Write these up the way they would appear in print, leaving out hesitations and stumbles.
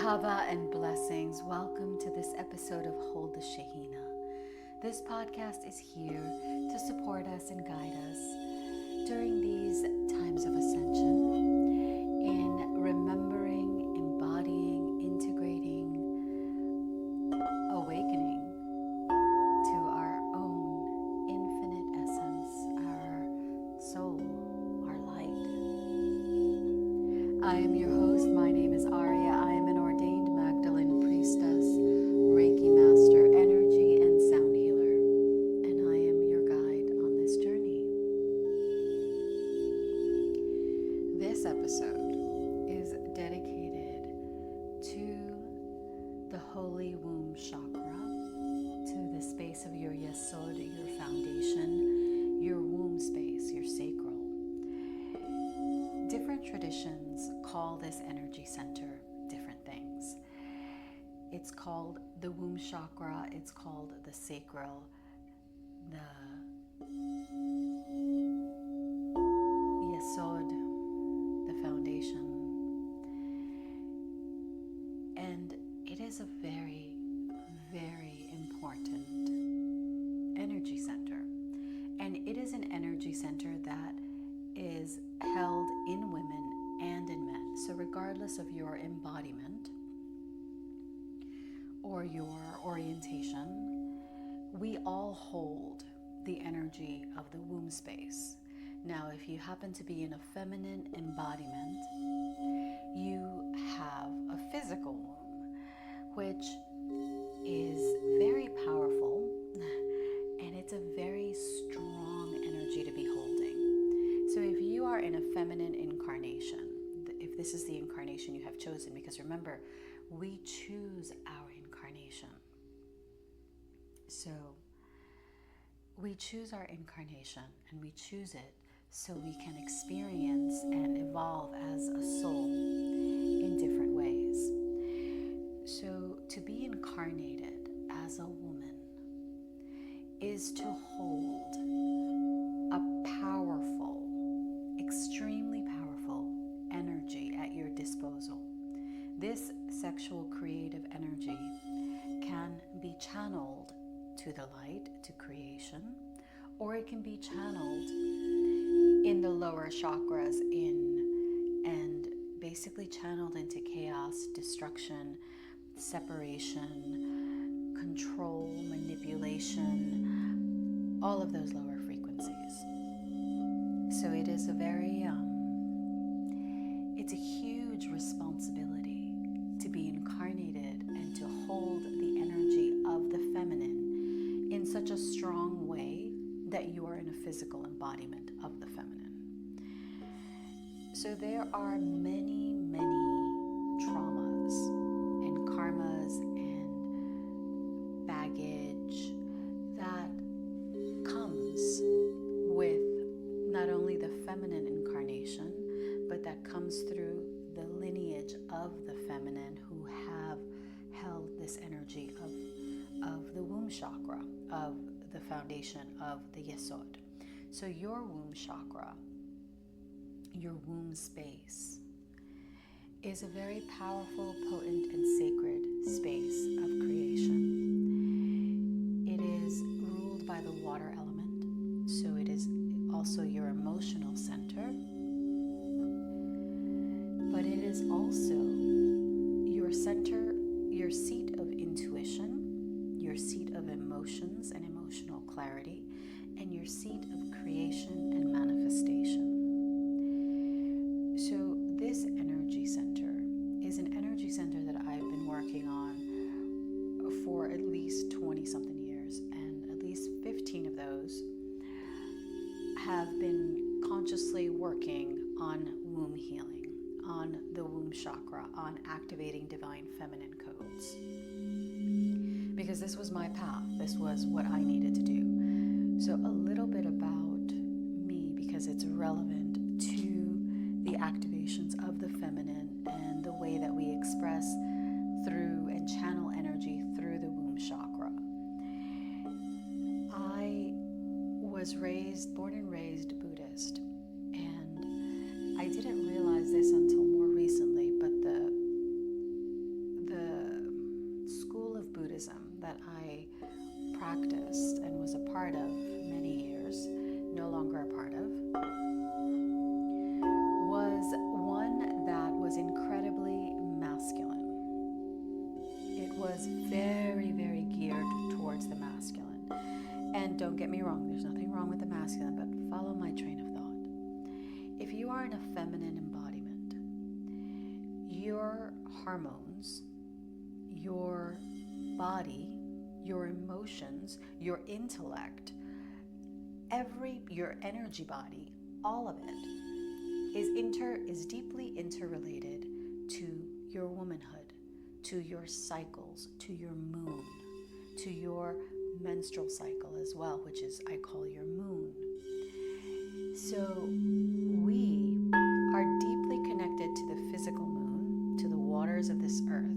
Ahava and blessings. Welcome to this episode of Hold the Shekinah. This podcast is here to support us and guide us during these times of ascension in remembering, embodying, integrating, awakening to our own infinite essence, our soul, our light. I am your host. My name is Arya. I am an ordained Magdalene priestess, Reiki master, energy and sound healer, and I am your guide on this journey. This episode is dedicated to the holy womb chakra, to the space of your yesod, your foundation, your womb space, your sacral. Different traditions call this energy center different things. It's called the womb chakra, it's called the sacral, the yesod, the foundation. And it is a very, very important energy center. And it is an energy center that is held in women and in men. So regardless of your embodiment or your orientation, we all hold the energy of the womb space. Now, if you happen to be in a feminine embodiment, you have a physical womb, which is very powerful, and it's a very strong energy to be holding. So if you are in a feminine incarnation, if this is the incarnation you have chosen, because remember, we choose our incarnation. So we choose our incarnation, and we choose it so we can experience and evolve as a soul in different ways. So to be incarnated as a woman is to hold a powerful, extremely powerful energy at your disposal. This sexual creative energy can be channeled to the light, to creation, or it can be channeled in the lower chakras and basically channeled into chaos, destruction, separation, control, manipulation, all of those lower frequencies. So it is a very, it's a huge responsibility to be incarnated and to hold the energy of the feminine in such a strong way that you are in a physical embodiment of the feminine. So there are many, many traumas and karmas and baggage that comes with not only the feminine incarnation, but that comes through the lineage of the feminine who have held this energy of the womb chakra, of the foundation of the yesod. So your womb chakra, your womb space, is a very powerful, potent, and sacred space of creation. It is ruled by the water element, so it is also your emotional center, but it is also your center, your seat of intuition, your seat of emotions and emotional clarity, and your seat of creation and manifestation. So this energy center is an energy center that I've been working on for at least 20 something years, and at least 15 of those have been consciously working on womb healing, on the womb chakra, on activating divine feminine codes. Because this was my path, this was what I needed to do. So a little bit about me, because it's relevant to the activations of the feminine and the way that we express through and channel energy through the womb chakra. I was born and raised Buddhist, and I didn't realize this until more recently, but very, very geared towards the masculine. And don't get me wrong, there's nothing wrong with the masculine, but follow my train of thought. If you are in a feminine embodiment, your hormones, your body, your emotions, your intellect, your energy body, all of it is deeply interrelated to your womanhood, to your cycles, to your moon, to your menstrual cycle as well, which is, I call your moon. So we are deeply connected to the physical moon, to the waters of this earth,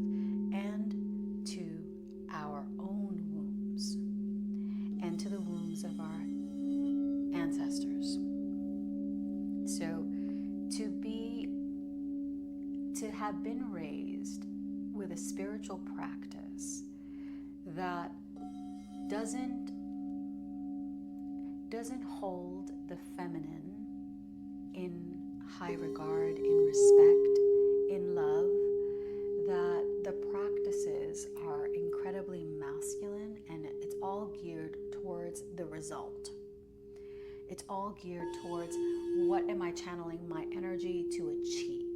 and to our own wombs, and to the wombs of our ancestors. So to have been raised with a spiritual practice that doesn't hold the feminine in high regard, in respect, in love, that the practices are incredibly masculine, and it's all geared towards the result. It's all geared towards what am I channeling my energy to achieve.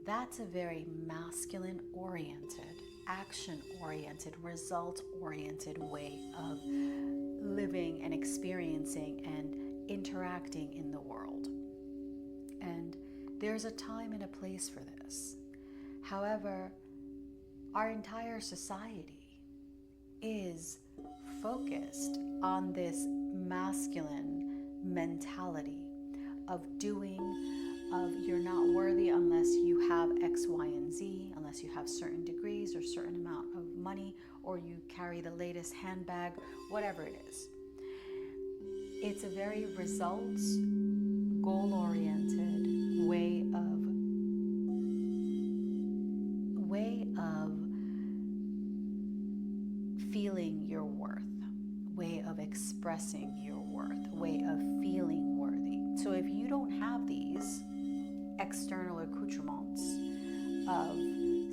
That's a very masculine-oriented, action-oriented, result-oriented way of living and experiencing and interacting in the world. And there's a time and a place for this. However, our entire society is focused on this masculine mentality of you're not worthy unless you have X, Y, and Z, unless you have certain degrees or certain amount of money, or you carry the latest handbag, whatever it is. It's a very results, goal-oriented way of feeling your worth, way of expressing your worth, way of feeling worthy. So if you don't have these external accoutrements of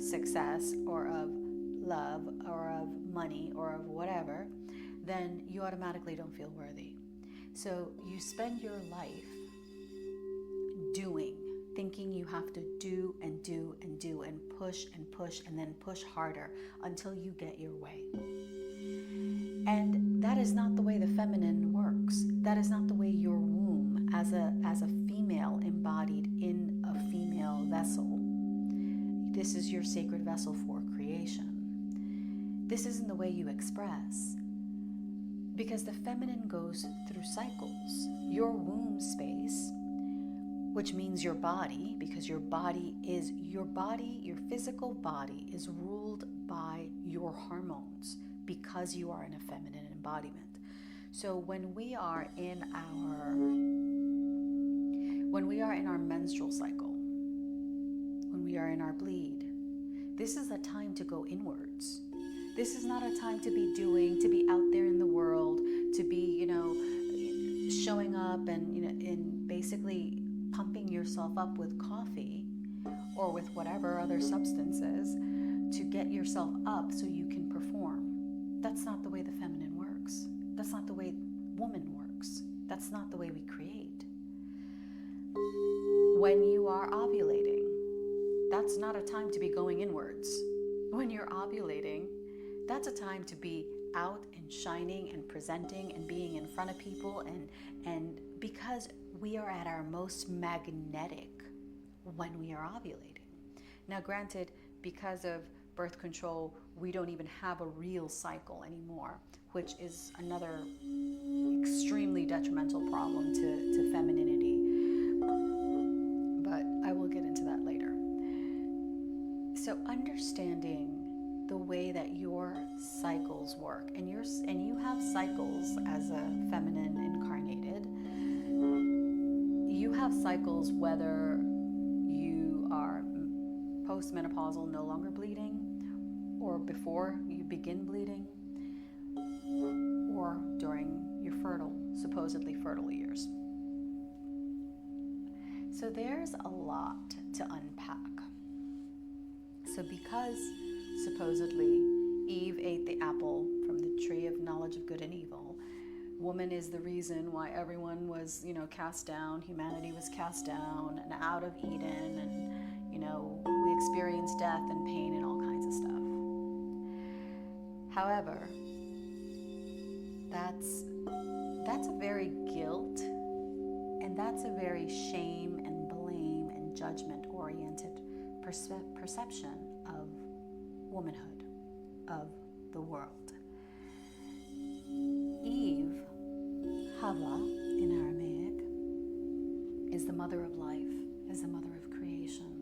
success or of love or of money or of whatever, then you automatically don't feel worthy. So you spend your life doing, thinking you have to do and do and do and push and then push harder until you get your way. And that is not the way the feminine works. That is not the way your womb, as a female embodied in a female vessel. This is your sacred vessel for creation. This isn't the way you express. Because the feminine goes through cycles. Your womb space, which means your body, because your physical body is ruled by your hormones, because you are in a feminine embodiment. So when we are in our menstrual cycle, when we are in our bleed, this is a time to go inwards. This is not a time to be out there in the world, to be, showing up and basically pumping yourself up with coffee or with whatever other substances to get yourself up so you can perform. That's not the way the feminine works. That's not the way woman works. That's not the way we create. When you are ovulating, that's not a time to be going inwards. When you're ovulating, that's a time to be out and shining and presenting and being in front of people, and because we are at our most magnetic when we are ovulating. Now granted, because of birth control, we don't even have a real cycle anymore, which is another extremely detrimental problem to femininity. But I will get into that later. So understanding the way that your cycles work, and you have cycles as a feminine incarnated. You have cycles whether you are postmenopausal, no longer bleeding, or before you begin bleeding, or during your supposedly fertile years. So there's a lot to unpack. So because supposedly Eve ate the apple from the tree of knowledge of good and evil. Woman is the reason why everyone was, cast down. Humanity was cast down and out of Eden, and, we experienced death and pain and all kinds of stuff. However, that's a very guilt, and that's a very shame and blame and judgment-oriented perception of womanhood, of the world. Eve, Hava in Aramaic, is the mother of life, is the mother of creation.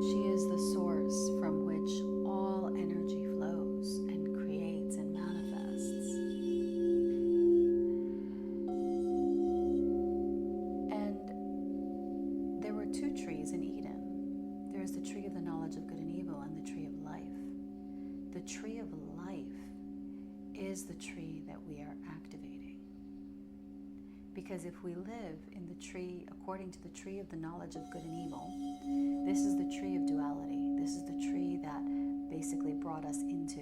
She is the source from which all energy flows and creates and manifests. And there were two trees in Eden. There's the tree of the knowledge of good and evil and the tree of life. The tree of life is the tree that we are activating. Because if we live in the tree, according to the tree of the knowledge of good and evil, this is the tree of duality. This is the tree that basically brought us into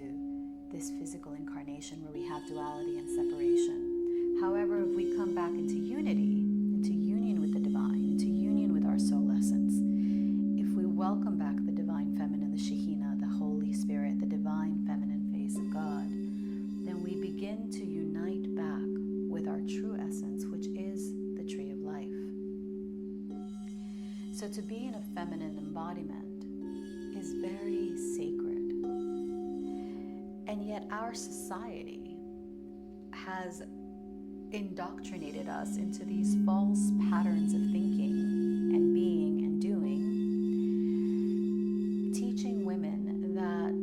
this physical incarnation where we have duality and separation. However, if we come back into unity, into union with the divine, into union with our soul essence, if we welcome back the divine feminine, the Shekinah, the Holy Spirit, the divine feminine face of God, then we begin to unite back with our true essence, which is the tree of life. So to be in a feminine embodiment is very sacred. And yet our society has indoctrinated us into these false patterns of thinking and being and doing, teaching women that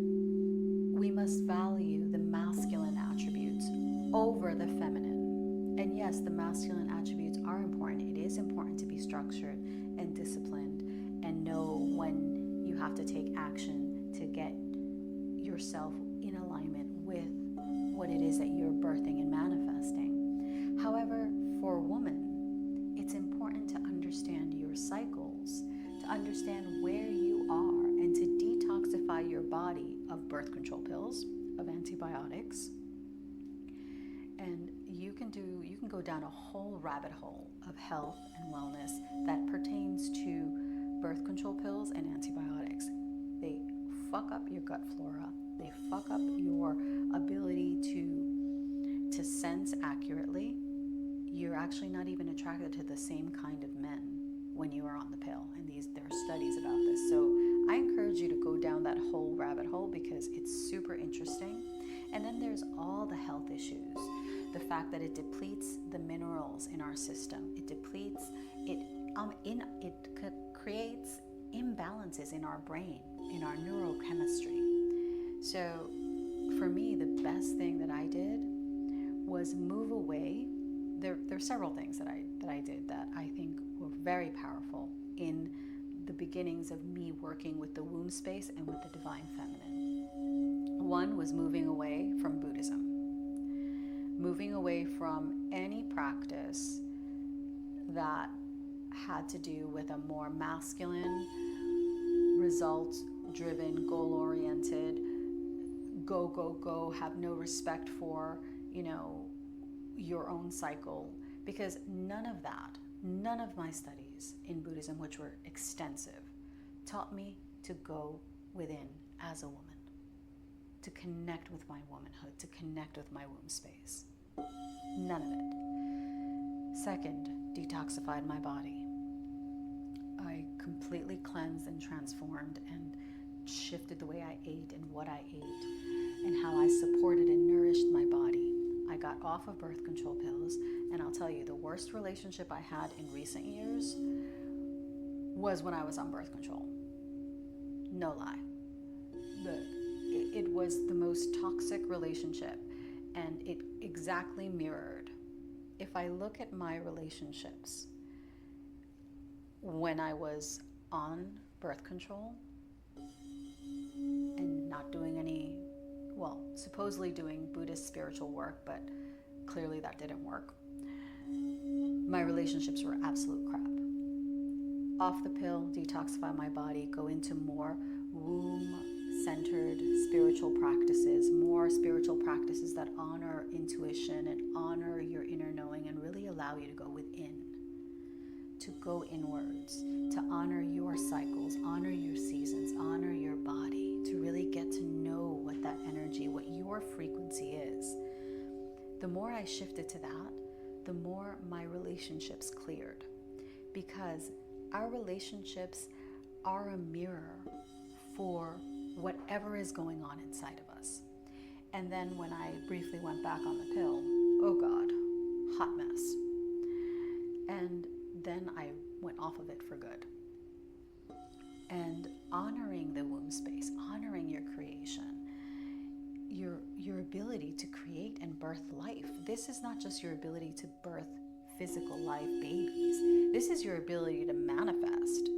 we must value the masculine attributes over the feminine. And yes, the masculine attributes are important. It is important to be structured and disciplined and know when you have to take action to get yourself in alignment with what it is that you're birthing and manifesting. However, for a woman, it's important to understand your cycles, to understand where you are, and to detoxify your body of birth control pills, of antibiotics. And you can go down a whole rabbit hole of health and wellness that pertains to birth control pills and antibiotics. They fuck up your gut flora. They fuck up your ability to sense accurately. You're actually not even attracted to the same kind of men when you are on the pill. And there are studies about this. So I encourage you to go down that whole rabbit hole because it's super interesting. And then there's all the health issues. The fact that it depletes the minerals in our system. It creates imbalances in our brain, in our neurochemistry. So for me, the best thing that I did was move away. There are several things that I did that I think were very powerful in the beginnings of me working with the womb space and with the divine feminine. One was moving away from Buddhism. Moving away from any practice that had to do with a more masculine, results-driven, goal-oriented, go, have no respect for, your own cycle. Because none of my studies in Buddhism, which were extensive, taught me to go within as a woman, to connect with my womanhood, to connect with my womb space. None of it. Second, detoxified my body. I completely cleansed and transformed and shifted the way I ate and what I ate and how I supported and nourished my body. I got off of birth control pills, and I'll tell you, the worst relationship I had in recent years was when I was on birth control. No lie. It was the most toxic relationship, and it exactly mirrored. If I look at my relationships when I was on birth control and not doing supposedly doing Buddhist spiritual work, but clearly that didn't work. My relationships were absolute crap. off the pill, detoxify my body, go into more womb-centered spiritual practices, more spiritual practices that honor intuition and honor your inner knowing and really allow you to go within, to go inwards, to honor your cycles, honor your seasons, honor your body, to really get to know what that energy, what your frequency is. The more I shifted to that, the more my relationships cleared, because our relationships are a mirror for whatever is going on inside of us. And then when I briefly went back on the pill, oh God, hot mess. And then I went off of it for good. And honoring the womb space, honoring your creation, your ability to create and birth life. This is not just your ability to birth physical live babies. This is your ability to manifest.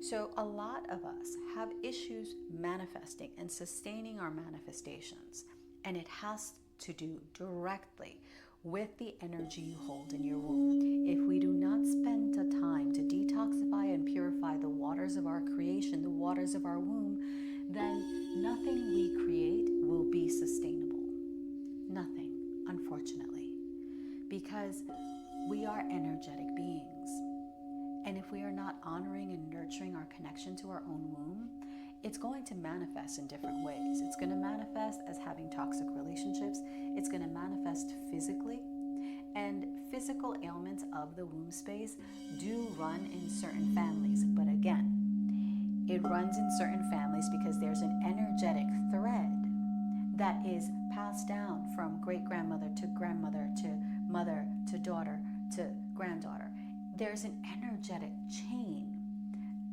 So a lot of us have issues manifesting and sustaining our manifestations, and it has to do directly with the energy you hold in your womb. If we do not spend the time to detoxify and purify the waters of our creation, the waters of our womb, then nothing we create will be sustainable. Nothing, unfortunately, because we are energetic beings. And if we are not honoring and nurturing our connection to our own womb, it's going to manifest in different ways. It's going to manifest as having toxic relationships. It's going to manifest physically. And physical ailments of the womb space do run in certain families. But again, it runs in certain families because there's an energetic thread that is passed down from great-grandmother to grandmother to mother to daughter to granddaughter. There's an energetic chain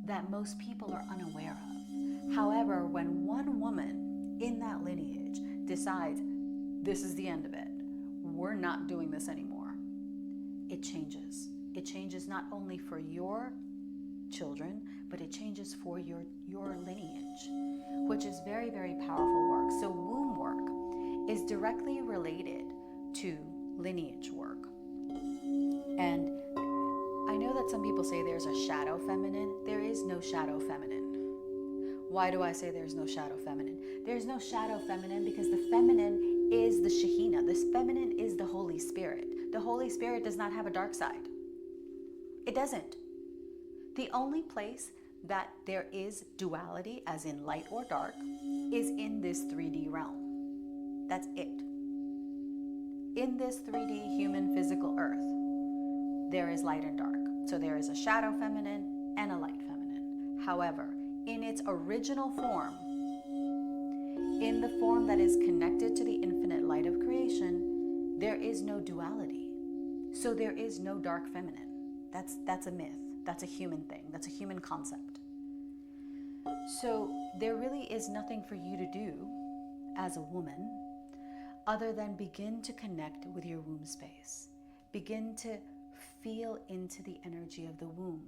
that most people are unaware of. However, when one woman in that lineage decides, this is the end of it, we're not doing this anymore, it changes. It changes not only for your children, but it changes for your lineage, which is very, very powerful work. So womb work is directly related to lineage work. And I know that some people say there's a shadow feminine. There is no shadow feminine. Why do I say there's no shadow feminine? There's no shadow feminine because the feminine is the Shekinah. This feminine is the Holy Spirit. The Holy Spirit does not have a dark side. It doesn't. The only place that there is duality, as in light or dark, is in this 3D realm. That's it. In this 3D human physical earth, there is light and dark. So there is a shadow feminine and a light feminine. However, in its original form, in the form that is connected to the infinite light of creation, there is no duality. So there is no dark feminine. That's a myth. That's a human thing. That's a human concept. So there really is nothing for you to do as a woman other than begin to connect with your womb space. Begin to feel into the energy of the womb.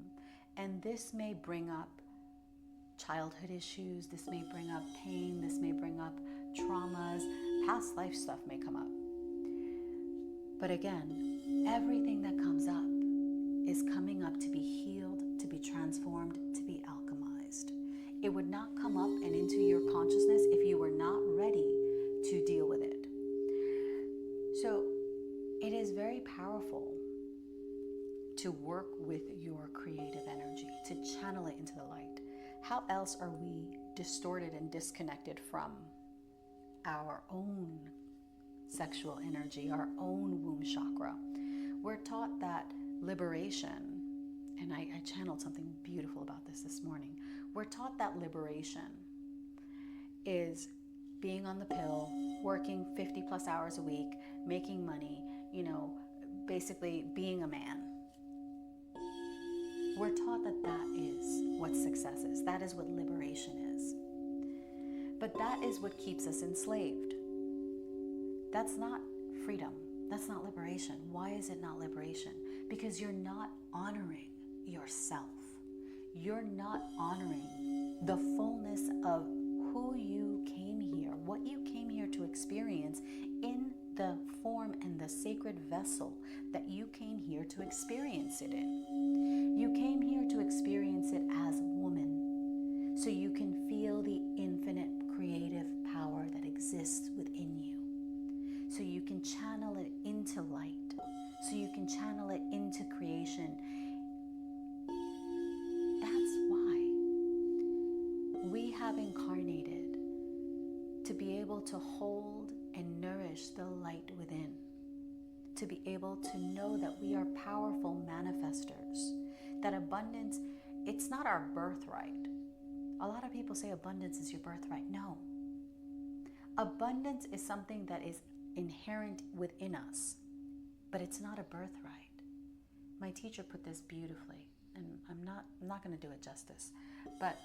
And this may bring up childhood issues. This may bring up pain. This may bring up traumas. Past life stuff may come up. But again, everything that comes up is coming up to be healed, to be transformed, to be alchemized. It would not come up and into your consciousness if you were not ready to deal with it. So it is very powerful to work with your creative energy, to channel it into the light. How else are we distorted and disconnected from our own sexual energy, our own womb chakra? We're taught that liberation, and I channeled something beautiful about this morning. We're taught that liberation is being on the pill, working 50 plus hours a week, making money, basically being a man. We're taught that that is what success is. That is what liberation is. But that is what keeps us enslaved. That's not freedom. That's not liberation. Why is it not liberation? Because you're not honoring yourself. You're not honoring the fullness of who you came here, what you came here to experience in the form and the sacred vessel that you came here to experience it in. You came here to experience it as woman, so you can feel the infinite creative power that exists within you. So you can channel it into light, so you can channel it into creation. That's why we have incarnated, to be able to hold and nourish the light within, to be able to know that we are powerful manifestors, that abundance, it's not our birthright. A lot of people say abundance is your birthright. No. Abundance is something that is inherent within us, but it's not a birthright. My teacher put this beautifully, and I'm not going to do it justice, but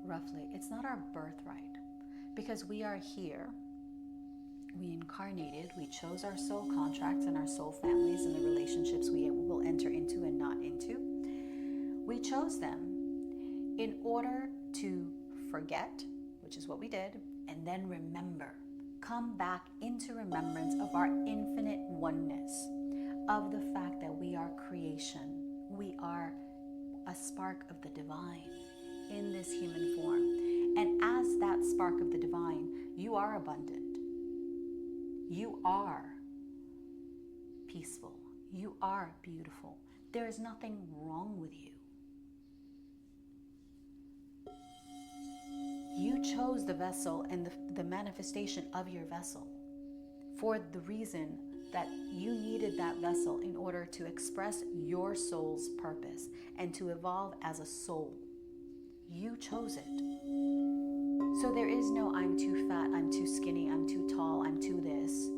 roughly, it's not our birthright, because we are here, we incarnated, we chose our soul contracts and our soul families and the relationships we will enter into and not into. We chose them in order to forget, which is what we did, and then remember. Come back into remembrance of our infinite oneness, of the fact that we are creation. We are a spark of the divine in this human form. And as that spark of the divine, you are abundant. You are peaceful. You are beautiful. There is nothing wrong with you. You chose the vessel and the manifestation of your vessel for the reason that you needed that vessel in order to express your soul's purpose and to evolve as a soul. You chose it. So there is no I'm too fat, I'm too skinny, I'm too tall, I'm too this,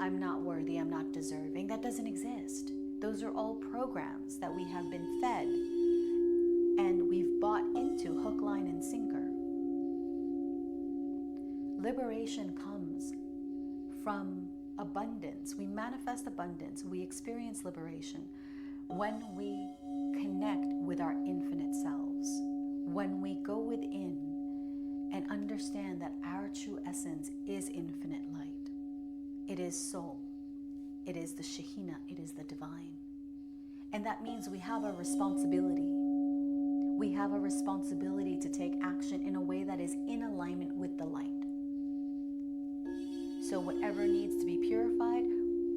I'm not worthy, I'm not deserving. That doesn't exist. Those are all programs that we have been fed and we've bought into hook, line, and sinker. Liberation comes from abundance. We manifest abundance. We experience liberation when we connect with our infinite selves, when we go within and understand that our true essence is infinite light. It is soul. It is the Shekinah. It is the divine. And that means we have a responsibility. We have a responsibility to take action in a way that is in alignment with the light. So whatever needs to be purified,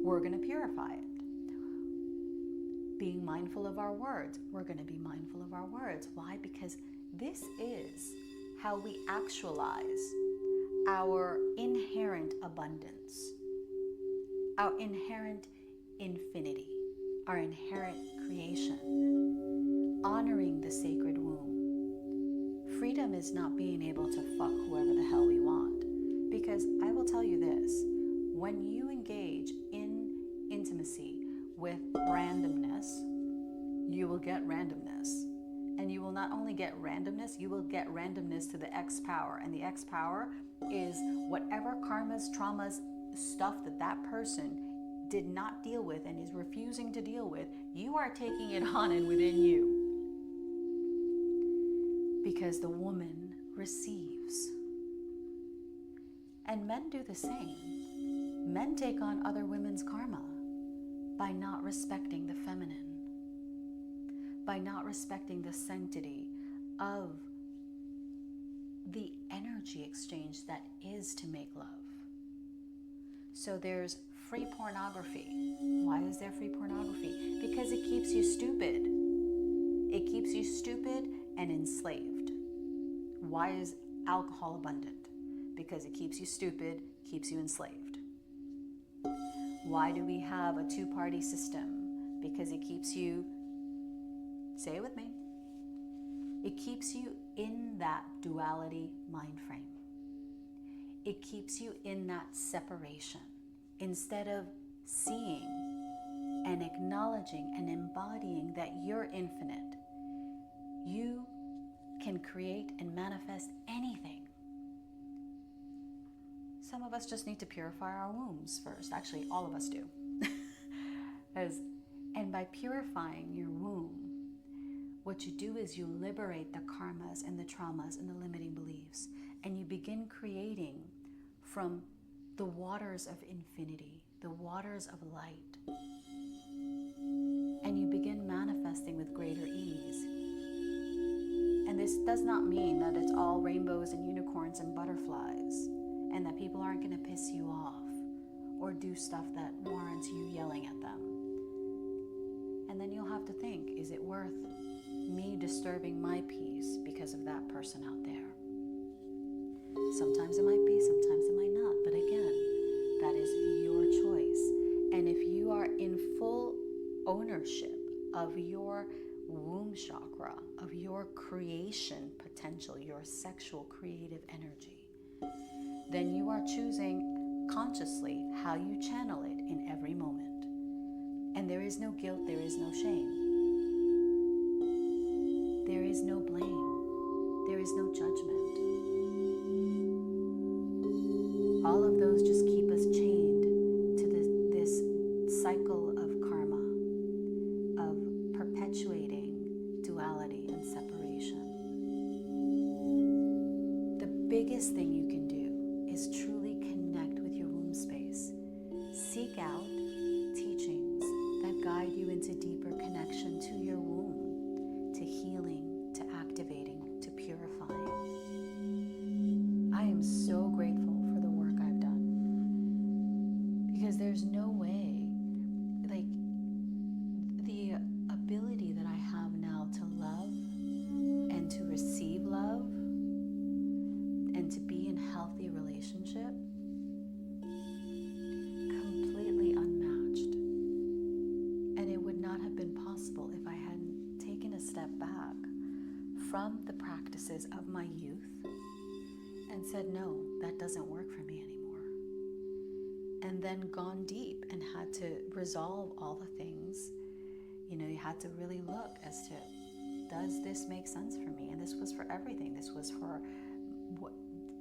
we're going to purify it. Being mindful of our words, we're going to be mindful of our words. Why? Because this is how we actualize our inherent abundance, our inherent infinity, our inherent creation, honoring the sacred womb. Freedom is not being able to fuck whoever the hell we want. Because I will tell you this, when you engage in intimacy with randomness, you will get randomness. And you will not only get randomness, you will get randomness to the X power. And the X power is whatever karmas, traumas, stuff that person did not deal with and is refusing to deal with, you are taking it on and within you. Because the woman receives. And men do the same. Men take on other women's karma by not respecting the feminine, by not respecting the sanctity of the energy exchange that is to make love. So there's free pornography. Why is there free pornography? Because it keeps you stupid. It keeps you stupid and enslaved. Why is alcohol abundant? Because it keeps you stupid, keeps you enslaved. Why do we have a two-party system? Because it keeps you, say it with me, it keeps you in that duality mind frame. It keeps you in that separation. Instead of seeing and acknowledging and embodying that you're infinite, you can create and manifest anything. Some of us just need to purify our wombs first. Actually, all of us do. And by purifying your womb, what you do is you liberate the karmas and the traumas and the limiting beliefs. And you begin creating from the waters of infinity, the waters of light. And you begin manifesting with greater ease. And this does not mean that it's all rainbows and unicorns and butterflies, and that people aren't going to piss you off or do stuff that warrants you yelling at them. And then you'll have to think, is it worth me disturbing my peace because of that person out there? Sometimes it might be, sometimes it might not. But again, that is your choice. And if you are in full ownership of your womb chakra, of your creation potential, your sexual creative energy, then you are choosing consciously how you channel it in every moment. And there is no guilt, there is no shame. There is no blame. There is no judgment. All of those just keep us chained to this cycle of karma, of perpetuating duality and separation. The biggest thing you can do is truly connect with your womb space. Seek out teachings that guide you into deeper connection to your womb, to healing, to activating, to purifying. I am so grateful for the work I've done, because there's no way, like, the ability that I have now to love and to receive love and to be in healthy relationship, completely unmatched. And it would not have been possible if I hadn't taken a step back from the practices of my youth and said, no, that doesn't work for me anymore. And then gone deep and had to resolve all the things. You know, you had to really look as to, does this make sense for me? And this was for everything. This was for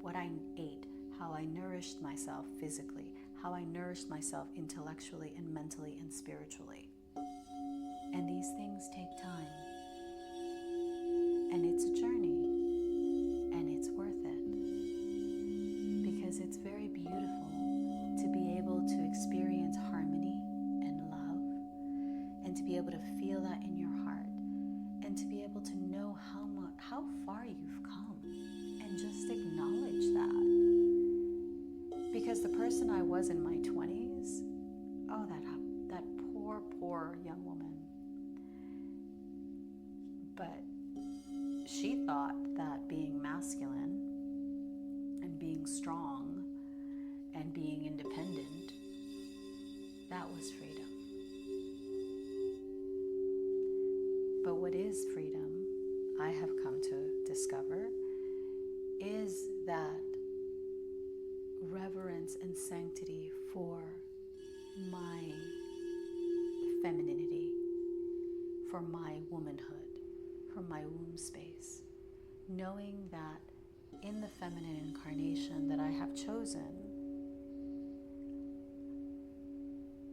what I ate, how I nourished myself physically, how I nourished myself intellectually and mentally and spiritually. And these things take time. And it's a journey. And it's worth it. Because it's very beautiful to be able to experience harmony and love, and to be able to feel that in your heart, and to be able to know how far you've come, and just acknowledge that. Because the person I was in my 20s, oh, that poor young woman. But she thought that being masculine and being strong and being independent, that was freedom. But what is freedom, I have come to discover, is that reverence and sanctity for my femininity, for my womanhood, for my womb space. Knowing that in the feminine incarnation that I have chosen,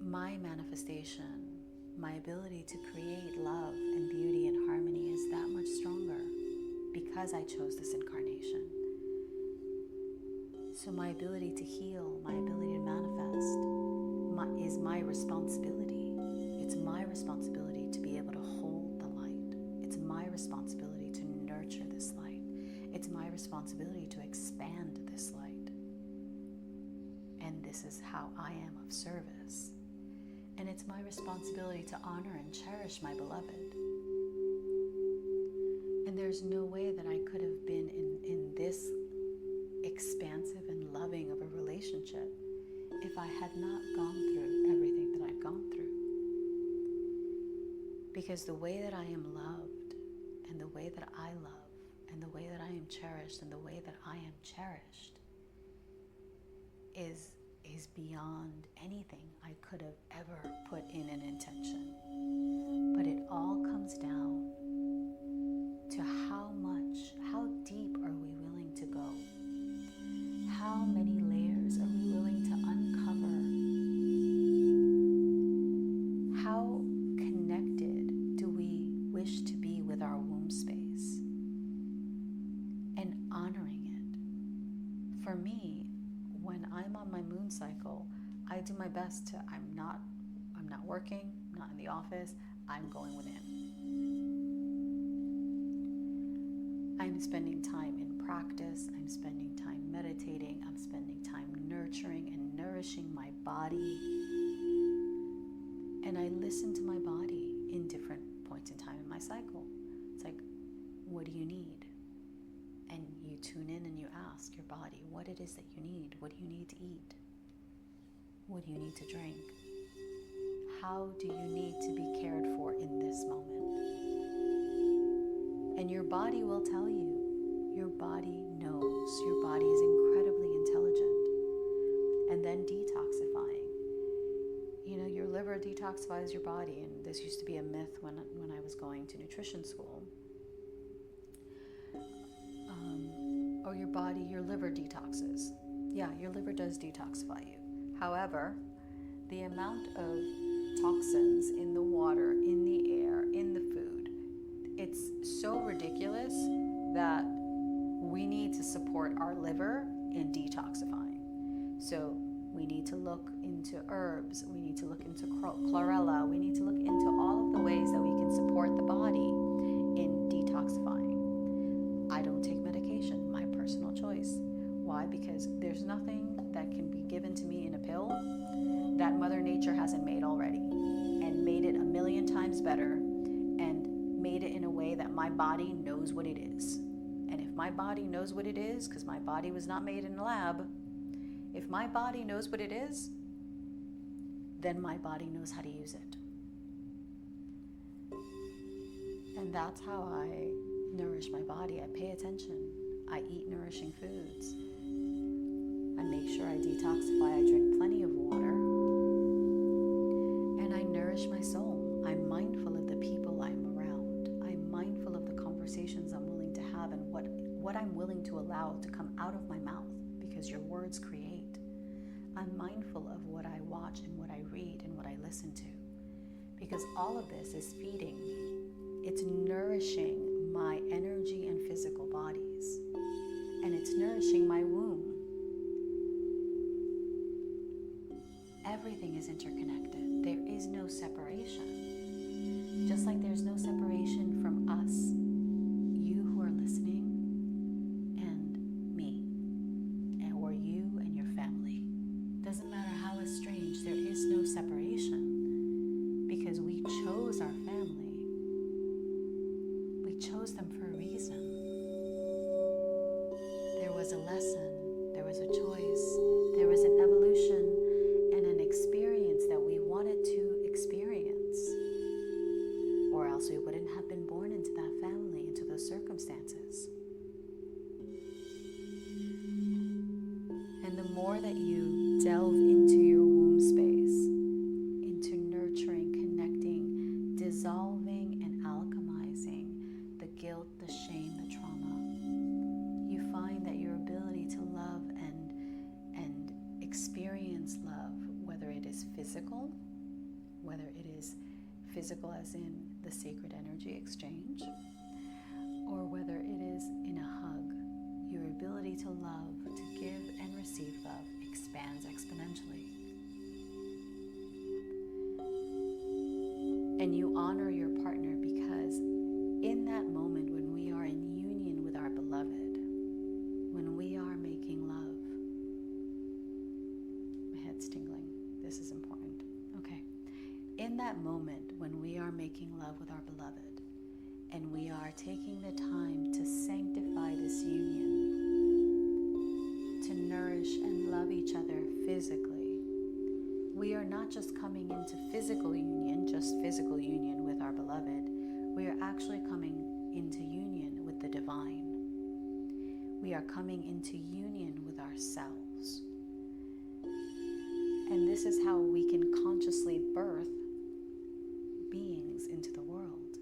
my manifestation, my ability to create love and beauty and harmony is that much stronger because I chose this incarnation. So my ability to heal, my ability to manifest is my responsibility. It's my responsibility to be able to hold the light. It's my responsibility to nurture this light. It's my responsibility to expand this light. And this is how I am of service. And it's my responsibility to honor and cherish my beloved. And there's no way that I could have been in this expansive and loving of a relationship if I had not gone through everything that I've gone through. Because the way that I am loved, and the way that I love, and the way that I am cherished, and the way that I am cherished is beyond anything I could have ever put in an intention. But it all comes down to how deep are we willing to go? How many layers are we willing to uncover? How connected do we wish to be with our womb space? And honoring it. For me, when I'm on my moon moon cycle, I do my best to, I'm not working, not in the office, I'm going within. I'm spending time in practice, I'm spending time meditating, I'm spending time nurturing and nourishing my body. And I listen to my body in different points in time in my cycle. It's like, what do you need? And you tune in and you ask your body what it is that you need. What do you need to eat? What do you need to drink? How do you need to be cared for in this moment? And your body will tell you. Your body knows. Your body is incredibly intelligent. And then detoxifying. You know, your liver detoxifies your body. And this used to be a myth when I was going to nutrition school. Or your body, your liver detoxes. Yeah, your liver does detoxify you. However, the amount of toxins in the water, in the air, in the food, it's so ridiculous that we need to support our liver in detoxifying. So we need to look into herbs, we need to look into chlorella, we need to look into all of the ways that we can support the body in detoxifying. I don't take medication, my personal choice. Why? Because there's nothing that can be given to me in a pill that Mother Nature hasn't made already, and made it 1,000,000 times better, and made it in a way that my body knows what it is. And if my body knows what it is, because my body was not made in a lab, if my body knows what it is, then my body knows how to use it. And that's how I nourish my body. I pay attention. I eat nourishing foods. I make sure I detoxify. I drink plenty of water. And I nourish my soul. I'm mindful of the people I'm around. I'm mindful of the conversations I'm willing to have and what I'm willing to allow to come out of my mouth, because your words create. I'm mindful of what I watch and what I read and what I listen to, because all of this is feeding me. It's nourishing my energy and physical bodies, and it's nourishing my womb. Everything is interconnected. There is no separation. Just like there's no separation from us, you who are listening, and me, or you and your family. Doesn't matter how estranged, there is no separation, because we chose our family. We chose them for a reason. There was a lesson, there was a choice, there was an evolution and an experience that we wanted to experience, or else we wouldn't have been born into that family, into those circumstances. And the more that you delve into your womb space, into nurturing, connecting, dissolving and alchemizing the guilt, the shame, the trauma, you find that your ability to love and experience love, whether it is physical, as in the sacred energy exchange, or whether it is in a hug, your ability to love, to give and receive love expands exponentially. And you honor your partner, because in that moment when we are in union with our beloved, when we are making love, my head's tingling, this is important. Okay. In that moment when we are making love with our beloved, and we are taking the time to sanctify this union, to nourish and love each other physically, we are not just coming into physical union, just physical union with our beloved. We are actually coming into union with the divine. We are coming into union with ourselves. And this is how we can consciously birth beings into the world,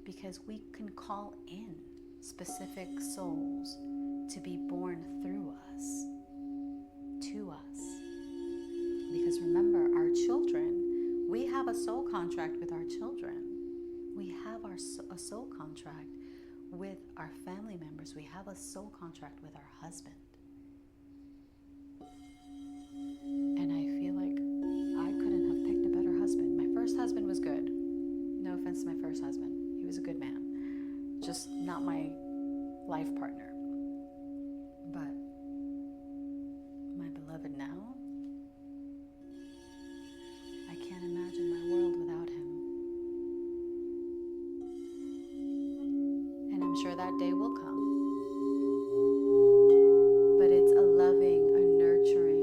because we can call in specific souls to be born through us, to us. Because remember, our children, we have a soul contract with our children. We have a soul contract with our family members. We have a soul contract with our husband. offense to my first husband. He was a good man. Just not my life partner. But my beloved now, I can't imagine my world without him. And I'm sure that day will come. But it's a loving, a nurturing,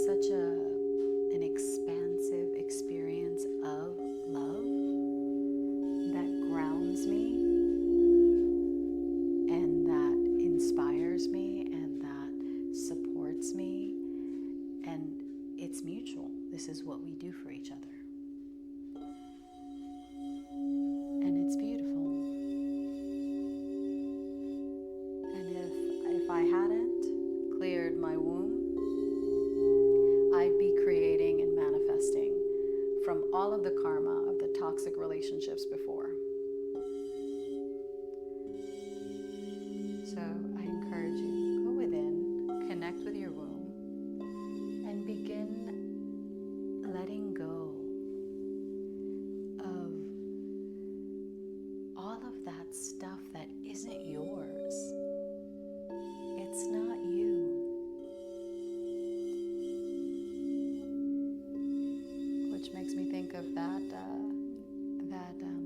such an expansive experience of love that grounds me and that inspires me and that supports me, and it's mutual. This is what we do for each other. And it's beautiful. And if I hadn't cleared my womb, I'd be creating and manifesting from all of the karma of the toxic relationships before. So I encourage you, go within, connect with your womb, and begin letting go of all of that stuff that isn't yours. It's not you. Which makes me think of that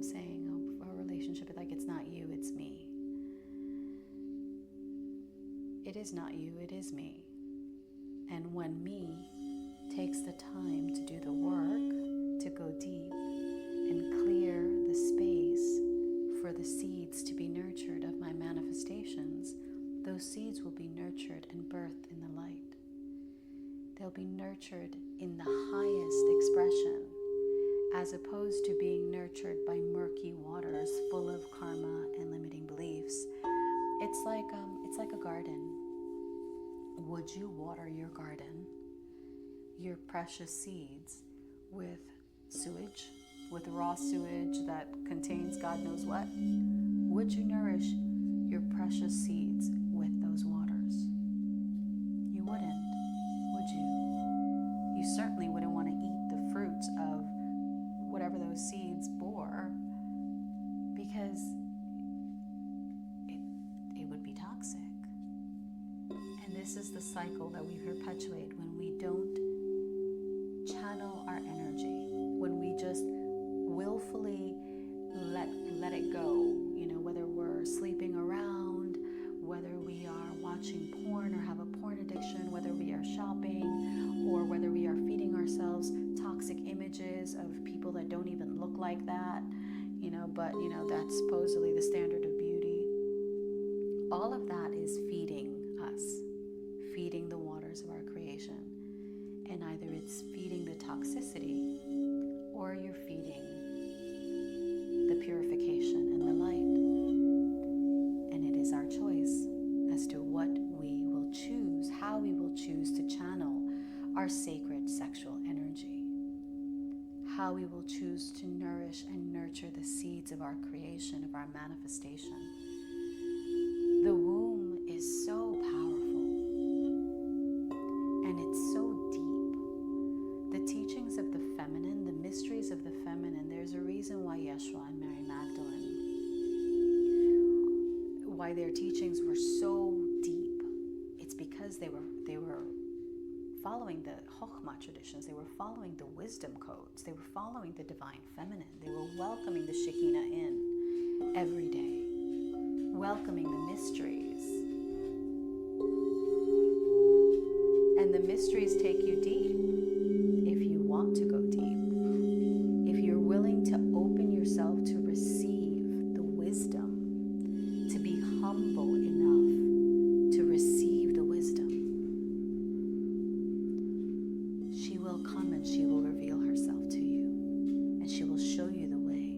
saying of a relationship, like, it's not you, it's me. It is not you, it is me. And when me takes the time to do the work, to go deep and clear the space for the seeds to be nurtured of my manifestations, those seeds will be nurtured and birthed in the light. They'll be nurtured in the highest expression, as opposed to being nurtured by murky waters full of karma and limiting beliefs. It's like a garden. Would you water your garden, your precious seeds, with sewage, with raw sewage that contains God knows what? Would you nourish your precious seeds with those waters? You wouldn't, would you? You certainly wouldn't want to eat the fruits of whatever those seeds bore, because it would be toxic. And this is the cycle that we perpetuate when we don't channel our energy, when we just willfully let it go, whether we're sleeping around, whether we are watching porn or have a porn addiction, whether we are shopping, or whether we are feeding ourselves toxic images of people that don't even look like that, but that's supposedly the standard of beauty. All of that is feeding us, feeding the waters of our creation. And either it's feeding the toxicity, or you're feeding the purification and the light. And it is our choice as to what we will choose, how we will choose to channel our sacred sexual energy, how we will choose to nourish and nurture the seeds of our creation, of our manifestation. The womb is so powerful, and it's so deep. The teachings of the feminine, the mysteries of the feminine, there's a reason why Yeshua and Mary Magdalene, why their teachings were so deep. It's because they were following the Chokhmah traditions. They were following the wisdom codes. They were following the divine feminine. They were welcoming the Shekinah in every day, welcoming the mysteries. And the mysteries take you deep if you want to go deep. If you're willing to open yourself to receive the wisdom, to be humble enough to receive the wisdom, she will come and she will reveal herself to you, and she will show you the way.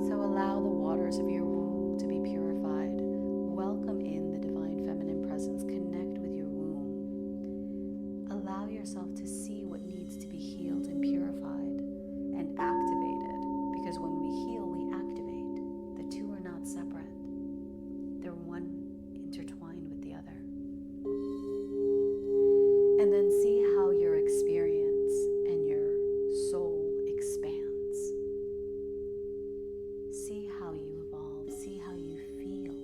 So allow the waters of your womb to be purified. Welcome in the divine feminine presence. Connect with your womb. Allow yourself to see what needs to be healed and purified and activated, because when we heal, we activate. The two are not separate. They're one intertwined with the other. And then see how your experience and your soul expands. See how you evolve. See how you feel.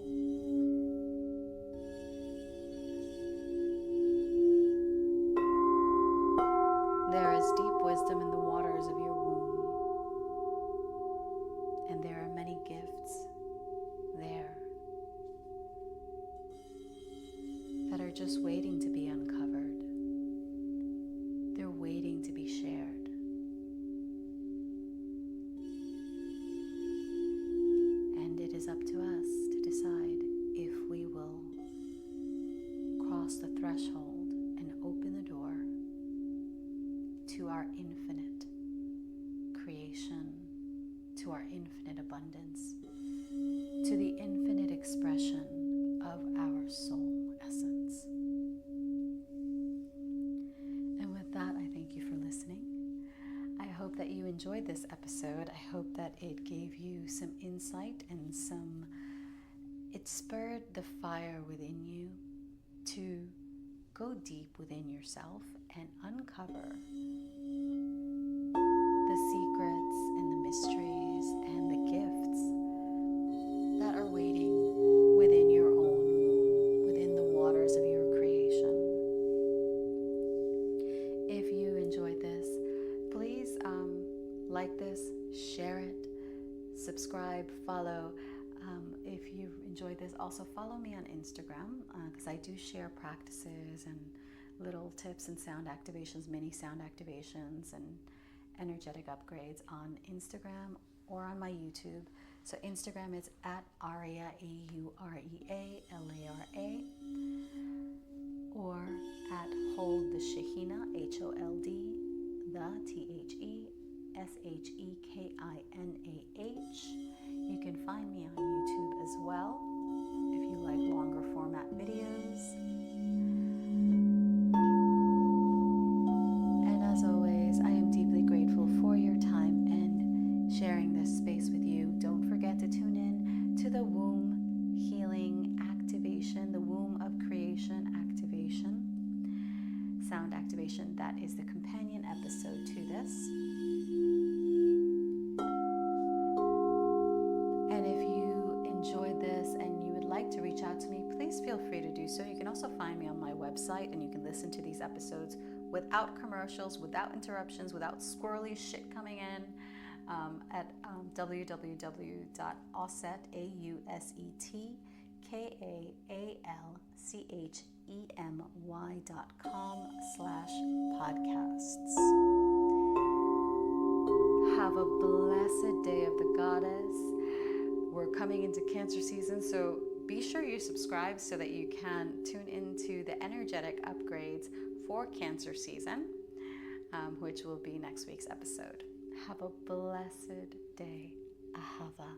There is deep wisdom in the waters of your womb, and there are many gifts there that are just waiting to be uncovered. They're waiting to be shared. And it is up to us to decide if we will cross the threshold and open the door to our infinite creation, to our infinite abundance, to the infinite expression of our soul essence. And with that, I thank you for listening. I hope that you enjoyed this episode. I hope that it gave you some insight and it spurred the fire within you to go deep within yourself and uncover the secrets and the mysteries and the gifts that are waiting within your own womb, within the waters of your creation. If you enjoyed this, please like this, share it, subscribe, follow. If you enjoyed this, also follow me on Instagram because I do share practices and little tips and sound activations, mini sound activations and energetic upgrades on Instagram or on my YouTube. So Instagram is at Aria, AUREALARA, or at Hold the Shekinah, HOLD, the THESHEKINAH. You can find me on YouTube as well if you like longer format videos. And as always, I am deeply grateful for your time and sharing this space with you. Don't forget to tune in to the womb healing activation, the womb of creation activation, sound activation. That is the companion episode to this. And if you enjoyed this and you would like to reach out to me, please feel free to do so. You can also find me on my website and you can listen to these episodes without commercials, without interruptions, without squirrely shit coming in at www.ausetausetchemy.com/podcasts. Have a blessed day of the goddess. We're coming into Cancer season, so be sure you subscribe so that you can tune into the energetic upgrades for Cancer season, which will be next week's episode. Have a blessed day. Ahava.